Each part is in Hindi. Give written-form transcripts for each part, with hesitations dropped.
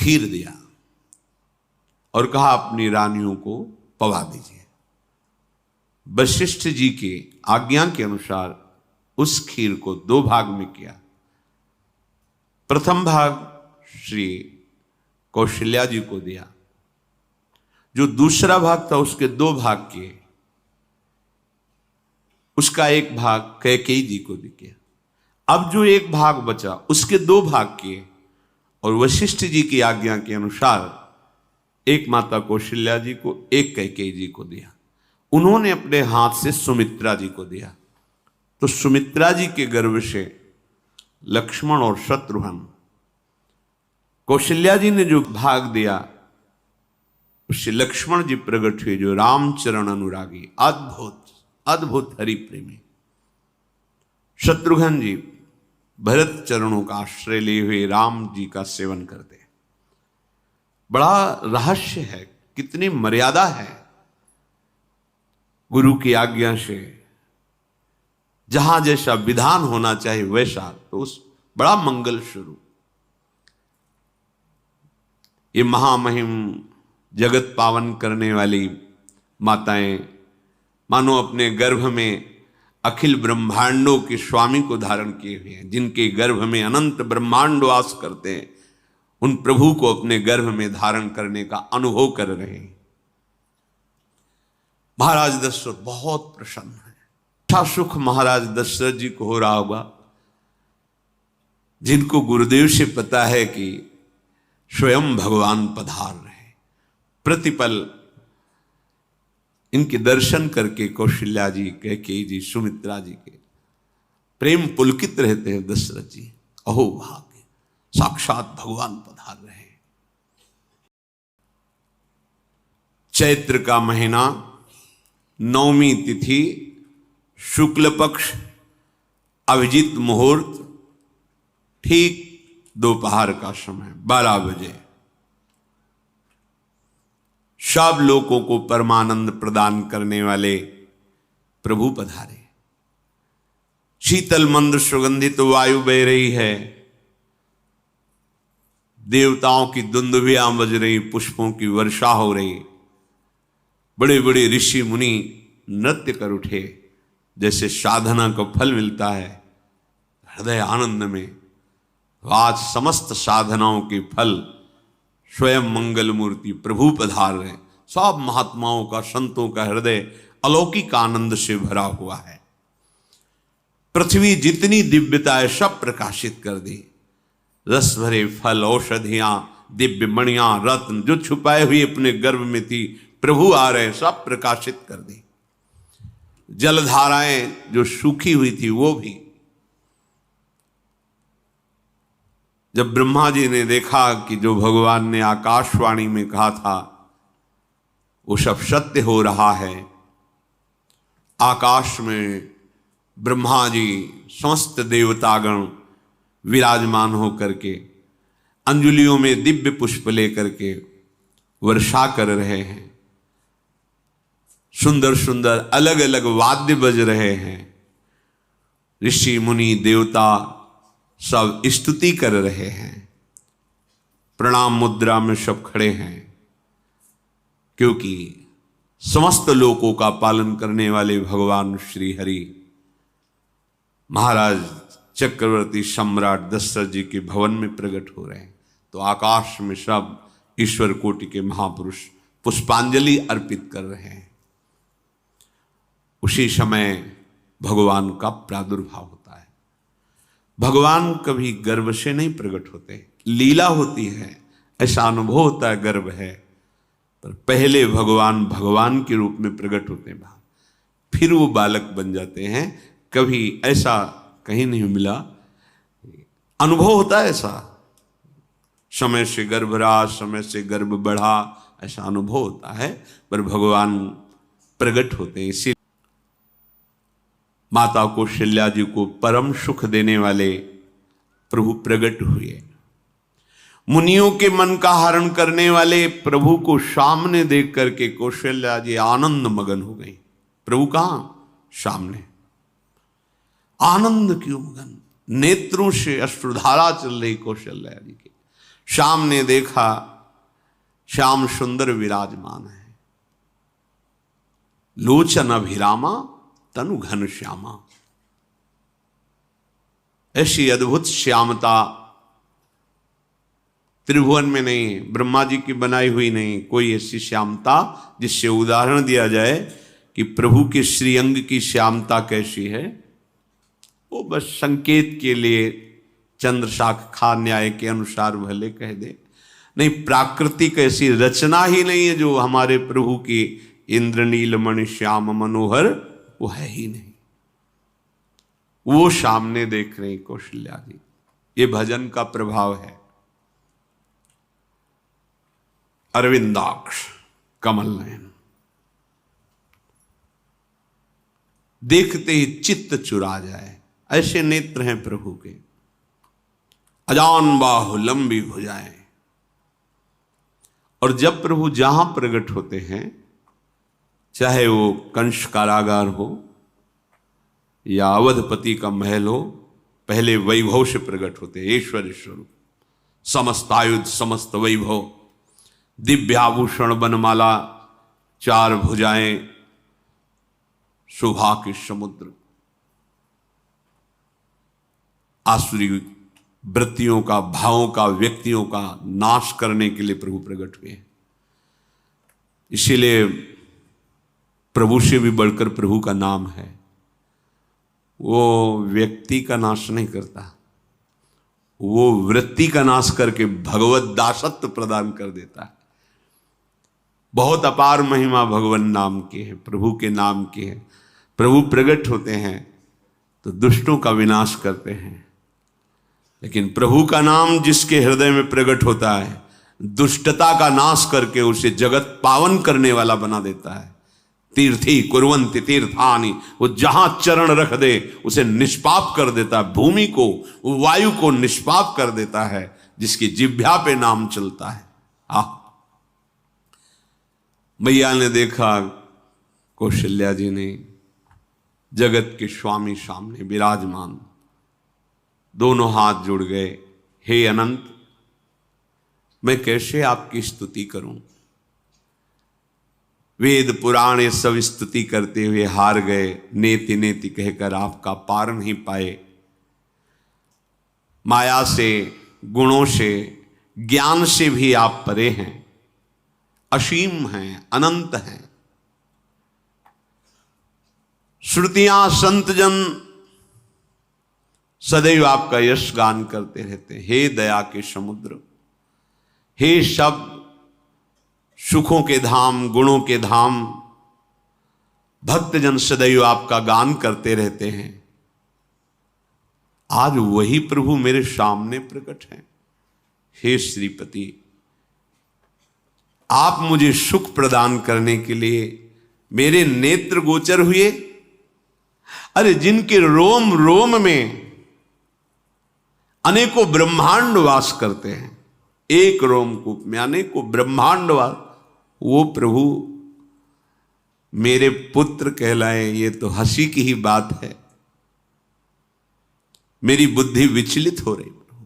खीर दिया और कहा अपनी रानियों को पवा दीजिए। वशिष्ठ जी के आज्ञा के अनुसार उस खीर को 2 भाग में किया। प्रथम भाग श्री कौशल्या जी को दिया, जो दूसरा भाग था उसके 2 भाग किए, उसका 1 भाग कैकेयी जी को दिया। अब जो 1 भाग बचा उसके 2 भाग किए और वशिष्ठ जी की आज्ञा के अनुसार एक माता कौशल्या जी को, एक कैकेयी जी को दिया। उन्होंने अपने हाथ से सुमित्रा जी को दिया। तो सुमित्रा जी के गर्भ से लक्ष्मण और शत्रुघ्न, कौशल्या जी ने जो भाग दिया उससे लक्ष्मण जी प्रकट हुए, जो रामचरण अनुरागी, अद्भुत अद्भुत हरि प्रेमी। शत्रुघ्न जी भरत चरणों का आश्रय लिए हुए राम जी का सेवन करते। बड़ा रहस्य है, कितनी मर्यादा है। गुरु की आज्ञा से जहां जैसा विधान होना चाहिए वैसा, तो उस बड़ा मंगल शुरू। ये महामहिम जगत पावन करने वाली माताएं मानो अपने गर्भ में अखिल ब्रह्मांडों के स्वामी को धारण किए हुए हैं, जिनके गर्भ में अनंत ब्रह्मांड वास करते हैं, उन प्रभु को अपने गर्भ में धारण करने का अनुभव कर रहे हैं। महाराज दशरथ बहुत प्रसन्न है। अच्छा सुख महाराज दशरथ जी को हो रहा होगा, जिनको गुरुदेव से पता है कि स्वयं भगवान पधार रहे। प्रतिपल इनके दर्शन करके कौशल्या जी, कैकेयी जी, सुमित्रा जी के प्रेम पुलकित रहते हैं। दशरथ जी, अहो भाग्य, साक्षात भगवान पधार रहे हैं। चैत्र का महीना, 9वीं तिथि, शुक्ल पक्ष, अभिजीत मुहूर्त, ठीक दोपहर का समय 12 बजे। सब लोगों को परमानंद प्रदान करने वाले प्रभु पधारे। शीतल मंद सुगंधित वायु बह रही है, देवताओं की दुंदुभियां बज रही, पुष्पों की वर्षा हो रही। बड़े बड़े ऋषि मुनि नृत्य कर उठे, जैसे साधना का फल मिलता है हृदय आनंद में। आज समस्त साधनाओं के फल स्वयं मंगल मूर्ति प्रभु पधार रहे। सब महात्माओं का, संतों का हृदय अलौकिक आनंद से भरा हुआ है। पृथ्वी जितनी दिव्यता है सब प्रकाशित कर दी। रस भरे फल, औषधियां, दिव्य मणियां, रत्न जो छुपाए हुए अपने गर्भ में थी, प्रभु आ रहे, सब प्रकाशित कर दी। जलधाराएं जो सूखी हुई थी वो भी। जब ब्रह्मा जी ने देखा कि जो भगवान ने आकाशवाणी में कहा था वो सब सत्य हो रहा है, आकाश में ब्रह्मा जी समस्त देवतागण विराजमान होकर के अंजलियों में दिव्य पुष्प लेकर के वर्षा कर रहे हैं। सुंदर सुंदर अलग अलग वाद्य बज रहे हैं। ऋषि मुनि देवता सब स्तुति कर रहे हैं। प्रणाम मुद्रा में सब खड़े हैं, क्योंकि समस्त लोकों का पालन करने वाले भगवान श्री हरि महाराज चक्रवर्ती सम्राट दशरथ जी के भवन में प्रकट हो रहे हैं। तो आकाश में सब ईश्वर कोटि के महापुरुष पुष्पांजलि अर्पित कर रहे हैं। उसी समय भगवान का प्रादुर्भाव होता है। भगवान कभी गर्भ से नहीं प्रकट होते, लीला होती है, ऐसा अनुभव होता है गर्भ है, पर पहले भगवान भगवान के रूप में प्रकट होते हैं, फिर वो बालक बन जाते हैं। कभी ऐसा कहीं नहीं मिला, अनुभव होता है ऐसा, समय से गर्भ रहा, समय से गर्भ बढ़ा, ऐसा अनुभव होता है, पर भगवान प्रकट होते हैं। इसी माता कौशल्या जी को परम सुख देने वाले प्रभु प्रकट हुए। मुनियों के मन का हरण करने वाले प्रभु को सामने देख करके कौशल्या जी आनंद मगन हो गई। प्रभु कहां? सामने। आनंद क्यों मगन, नेत्रों से अश्रुधारा चल रही कौशल्या जी के। श्याम ने देखा श्याम सुंदर विराजमान है, लोचन अभिरामा तनु घन श्यामा। ऐसी अद्भुत श्यामता त्रिभुवन में नहीं, ब्रह्मा जी की बनाई हुई नहीं कोई ऐसी श्यामता जिससे उदाहरण दिया जाए कि प्रभु के श्रीअंग की श्यामता कैसी है। वो बस संकेत के लिए चंद्रशाखा न्याय के अनुसार भले कह दे, नहीं प्राकृतिक ऐसी रचना ही नहीं है जो हमारे प्रभु की इंद्रनीलमणि श्याम मनोहर वो है ही नहीं। वो सामने देख रहे कौशल्या जी, ये भजन का प्रभाव है। अरविंदाक्ष कमल नयन, देखते ही चित्त चुरा जाए, ऐसे नेत्र हैं प्रभु के। अजान बाहु लंबी भुजाएं, और जब प्रभु जहां प्रकट होते हैं, चाहे वो कंस कारागार हो या अवधपति का महल हो, पहले वैभव से प्रकट होते हैं। ऐश्वर्य स्वरूप, समस्त आयुध समस्त वैभव, दिव्याभूषण बनमाला, चार भुजाएं, शोभा के समुद्र, आसुरी वृत्तियों का, भावों का, व्यक्तियों का नाश करने के लिए प्रभु प्रकट हुए। इसीलिए प्रभु से भी बढ़कर प्रभु का नाम है। वो व्यक्ति का नाश नहीं करता, वो वृत्ति का नाश करके भगवत दासत्व प्रदान कर देता है। बहुत अपार महिमा भगवान नाम की है, प्रभु के नाम की है। प्रभु प्रकट होते हैं तो दुष्टों का विनाश करते हैं, लेकिन प्रभु का नाम जिसके हृदय में प्रकट होता है, दुष्टता का नाश करके उसे जगत पावन करने वाला बना देता है। तीर्थी कुर्वन्ति तीर्थानि, वो जहां चरण रख दे उसे निष्पाप कर देता है। भूमि को, वायु को निष्पाप कर देता है जिसकी जिह्वा पे नाम चलता है। मैया ने देखा, कौशल्या जी ने, जगत के स्वामी सामने विराजमान, दोनों हाथ जुड़ गए। हे अनंत, मैं कैसे आपकी स्तुति करूं? वेद पुराण ये सब स्तुति करते हुए हार गए, नेति नेति कहकर आपका पार नहीं पाए। माया से, गुणों से, ज्ञान से भी आप परे हैं, असीम हैं, अनंत हैं। श्रुतियां संतजन सदैव आपका यश गान करते रहते हैं। हे दया के समुद्र, हे शब्द, सुखों के धाम, गुणों के धाम, भक्तजन सदैव आपका गान करते रहते हैं। आज वही प्रभु मेरे सामने प्रकट हैं। हे श्रीपति, आप मुझे सुख प्रदान करने के लिए मेरे नेत्र गोचर हुए। अरे जिनके रोम रोम में अनेकों ब्रह्मांड वास करते हैं, एक रोमकूप में अनेकों ब्रह्मांड वास, वो प्रभु मेरे पुत्र कहलाए, ये तो हंसी की ही बात है। मेरी बुद्धि विचलित हो रही। प्रभु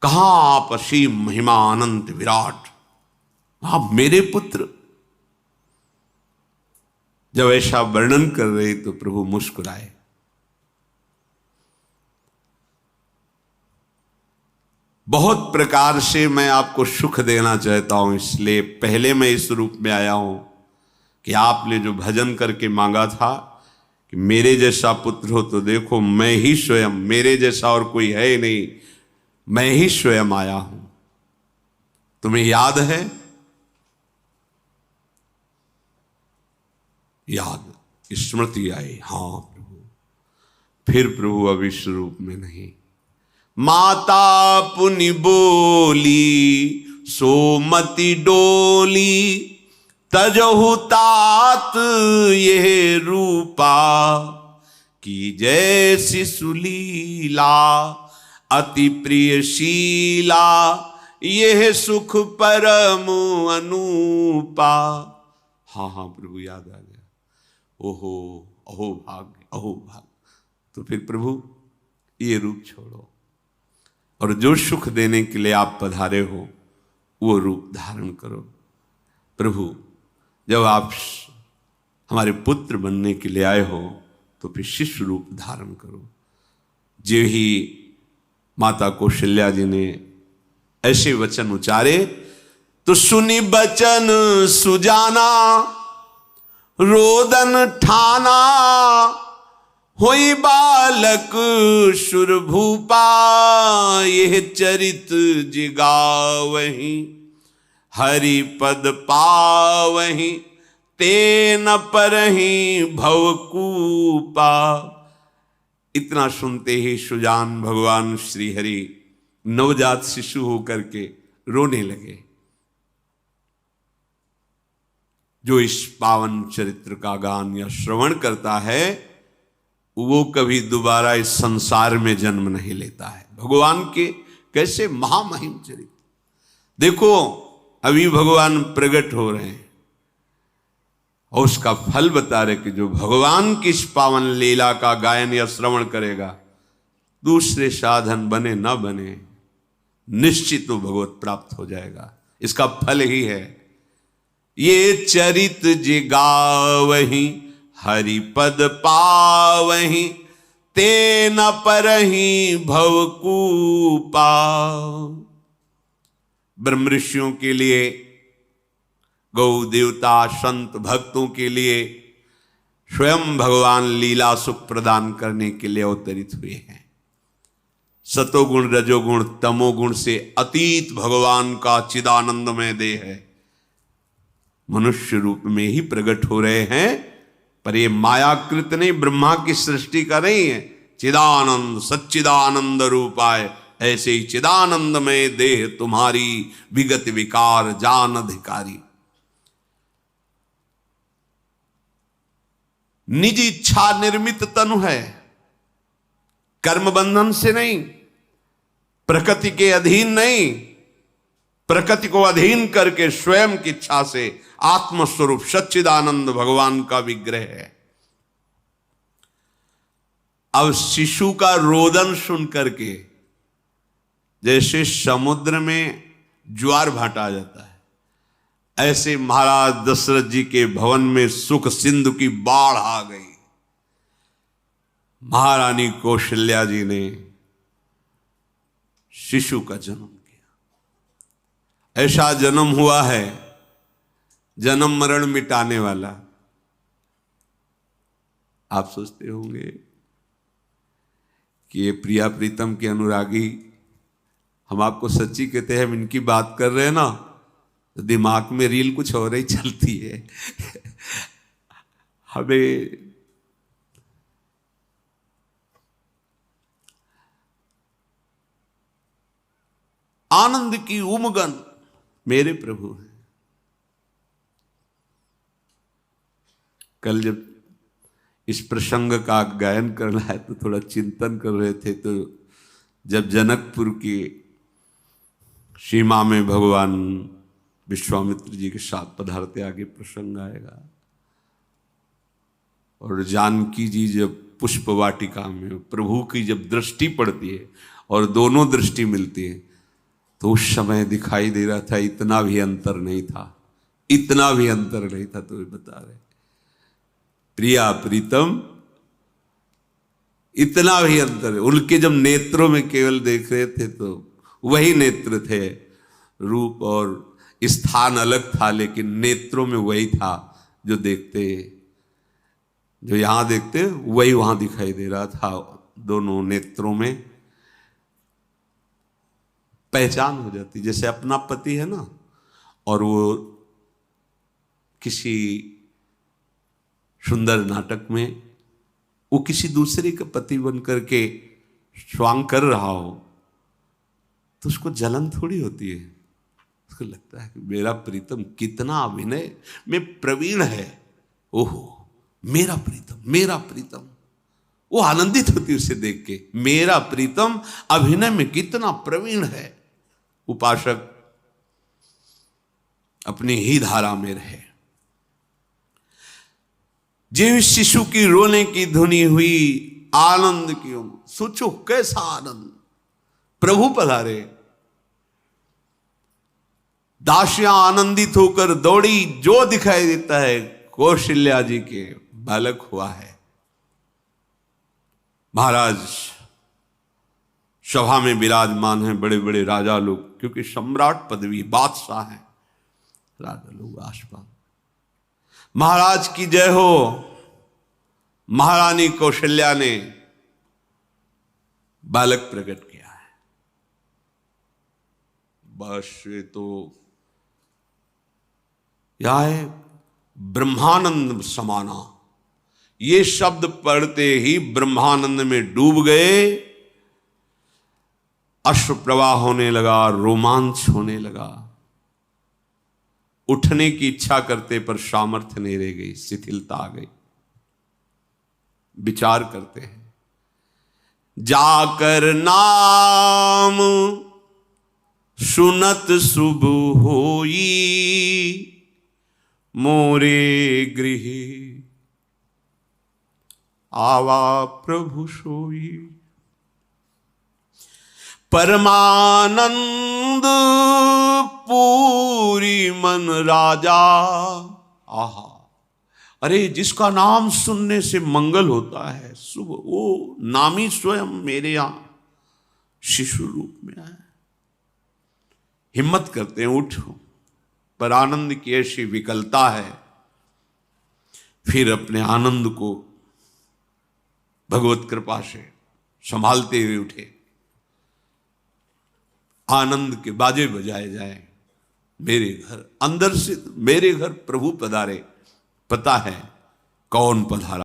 कहां आप असीम महिमा अनंत विराट, आप मेरे पुत्र। जब ऐसा वर्णन कर रहे तो प्रभु मुस्कुराए। बहुत प्रकार से मैं आपको सुख देना चाहता हूं, इसलिए पहले मैं इस रूप में आया हूं कि आपने जो भजन करके मांगा था कि मेरे जैसा पुत्र हो, तो देखो मैं ही स्वयं, मेरे जैसा और कोई है ही नहीं, मैं ही स्वयं आया हूं। तुम्हें याद है? याद, स्मृति आई। हां प्रभु। फिर प्रभु अब इस रूप में नहीं। माता पुनि बोली सोमति डोली, तजहु तात ये रूपा, की जैसी सुलीला अति प्रियशीला, यह सुख परम अनूपा। हाँ हाँ प्रभु याद आ गया। ओहो, अहो भाग्य, अहो भाग्य। तो फिर प्रभु ये रूप छोड़ो, और जो सुख देने के लिए आप पधारे हो वो रूप धारण करो। प्रभु, जब आप हमारे पुत्र बनने के लिए आए हो तो फिर शिष्य रूप धारण करो। जो ही माता कौशल्या जी ने ऐसे वचन उचारे तो सुनी बचन सुजाना, रोदन ठाना, होई बालक सुर भूपा, यह चरित जिगावहीं, हरि पद पावहीं, ते न परहीं भवकूपा। इतना सुनते ही सुजान भगवान श्री हरि नवजात शिशु होकर के रोने लगे। जो इस पावन चरित्र का गान या श्रवण करता है वो कभी दोबारा इस संसार में जन्म नहीं लेता है। भगवान के कैसे महामहिम चरित्र। देखो अभी भगवान प्रकट हो रहे हैं और उसका फल बता रहे कि जो भगवान की इस पावन लीला का गायन या श्रवण करेगा, दूसरे साधन बने ना बने, निश्चित वो भगवत प्राप्त हो जाएगा। इसका फल ही है ये चरित जिगावहीं, हरि पद पावहीं, ते न परहीं भवकूपा। ब्रह्म ऋषियों के लिए, गौ देवता संत भक्तों के लिए स्वयं भगवान लीला सुख प्रदान करने के लिए अवतरित हुए हैं। सतोगुण रजोगुण तमोगुण से अतीत भगवान का चिदानंदमय देह है, मनुष्य रूप में ही प्रकट हो रहे हैं। पर ये मायाकृत नहीं, ब्रह्मा की सृष्टि का नहीं है। चिदानंद सच्चिदानंद रूपाय, ऐसे ही चिदानंदमय देह तुम्हारी, विगत विकार जान अधिकारी। निज इच्छा निर्मित तनु है, कर्म बंधन से नहीं, प्रकृति के अधीन नहीं, प्रकृति को अधीन करके स्वयं की इच्छा से आत्मस्वरूप सच्चिदानंद भगवान का विग्रह है। अब शिशु का रोदन सुन करके जैसे समुद्र में ज्वार भाटा जाता है, ऐसे महाराज दशरथ जी के भवन में सुख सिंधु की बाढ़ आ गई। महारानी कौशल्या जी ने शिशु का जन्म किया। ऐसा जन्म हुआ है जन्म मरण मिटाने वाला। आप सोचते होंगे कि ये प्रिया प्रीतम के अनुरागी, हम आपको सच्ची कहते हैं, हम इनकी बात कर रहे हैं ना तो दिमाग में रील कुछ और ही चलती है। हमें आनंद की उमगन मेरे प्रभु है। कल जब इस प्रसंग का गायन करना है तो थोड़ा चिंतन कर रहे थे, तो जब जनकपुर की सीमा में भगवान विश्वामित्र जी के साथ पधारते, आगे प्रसंग आएगा, और जानकी जी जब पुष्प वाटिका में प्रभु की जब दृष्टि पड़ती है और दोनों दृष्टि मिलती है, तो उस समय दिखाई दे रहा था इतना भी अंतर नहीं था, इतना भी अंतर नहीं था। तो वे बता रहे प्रिया प्रीतम, इतना भी अंतर है। उनके जब नेत्रों में केवल देख रहे थे तो वही नेत्र थे, रूप और स्थान अलग था, लेकिन नेत्रों में वही था जो देखते, जो यहां देखते वही वहां दिखाई दे रहा था। दोनों नेत्रों में पहचान हो जाती, जैसे अपना पति है ना, और वो किसी सुंदर नाटक में वो किसी दूसरे का पति बन करके स्वांग कर रहा हो तो उसको जलन थोड़ी होती है, उसको लगता है कि मेरा प्रीतम कितना अभिनय में प्रवीण है, ओहो मेरा प्रीतम, मेरा प्रीतम। वो आनंदित होती है उसे देख के, मेरा प्रीतम अभिनय में कितना प्रवीण है। उपासक अपनी ही धारा में रहे। जीव शिशु की रोने की धुनी हुई, आनंद की सोचो कैसा आनंद। प्रभु पधारे। दासियां आनंदित होकर दौड़ी, जो दिखाई देता है कौशल्या जी के बालक हुआ है। महाराज सभा में विराजमान हैं, बड़े बड़े राजा लोग, क्योंकि सम्राट पदवी, बादशाह हैं, राजा लोग आसपास। महाराज की जय हो। महारानी कौशल्या ने बालक प्रकट किया है। बस ये तो यह है ब्रह्मानंद समाना। ये शब्द पढ़ते ही ब्रह्मानंद में डूब गए। अश्रु प्रवाह होने लगा, रोमांच होने लगा। उठने की इच्छा करते पर सामर्थ्य नहीं रह गई, शिथिलता आ गई। विचार करते हैं, जाकर नाम सुनत शुभ होई, मोरे गृह आवा प्रभु सोई। परमानंद पूरी मन राजा। आहा, अरे जिसका नाम सुनने से मंगल होता है, शुभ, वो नामी स्वयं मेरे यहां शिशु रूप में आए। हिम्मत करते हैं, उठो। पर आनंद की ऐसी विकलता है, फिर अपने आनंद को भगवत कृपा से संभालते हुए उठे। आनंद के बाजे बजाए जाए। मेरे घर, अंदर से मेरे घर प्रभु पधारे। पता है कौन पधारा।